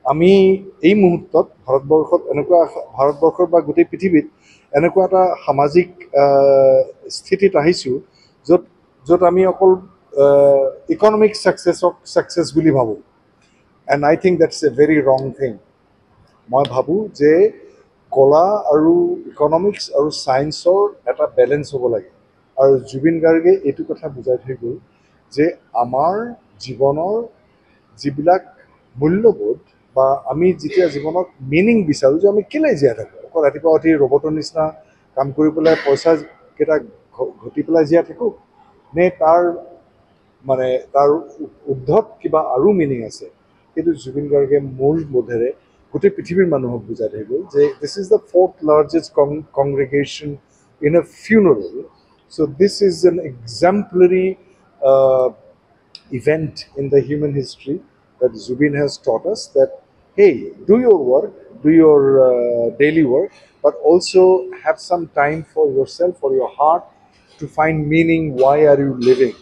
আমি এই মুহূৰ্তত ভাৰতবৰ্ষৰ বা গোটেই পৃথিৱীত এনেকুৱা এটা সামাজিক স্থিতিত আহিছোঁ য'ত য'ত আমি অকল ইকনমিক ছাকচেছ বুলি ভাবোঁ। And I think that's A very ৰং থিং। মই ভাবোঁ যে কলা আৰু ইকনমিক্স আৰু ছায়েন্সৰ এটা বেলেঞ্চ হ'ব লাগে। আৰু জুবিন গাৰ্গে এইটো কথা বুজাই থৈ গ'ল যে আমাৰ জীৱনৰ যিবিলাক মূল্যবোধ বা আমি যেতিয়া জীৱনত মিনিং বিচাৰোঁ যে আমি কেলৈ জীয়াই থাকোঁ, অকল ৰাতিপুৱা উঠি ৰবটৰ নিচিনা কাম কৰি পেলাই পইচাকেইটা ঘটি পেলাই জীয়াই থাকোঁ, নে তাৰ উদ্ধত কিবা আৰু মিনিং আছে। কিন্তু জুবিন গাৰ্গে মূল বোধেৰে গোটেই পৃথিৱীৰ মানুহক বুজাই থৈ গ'ল যে this is the fourth largest congregation in a funeral. So' this is an exemplary event in the human history that Zubin has taught us that, hey, do your work, do your daily work, but also have some time for yourself, for your heart, to find meaning. Why are you living?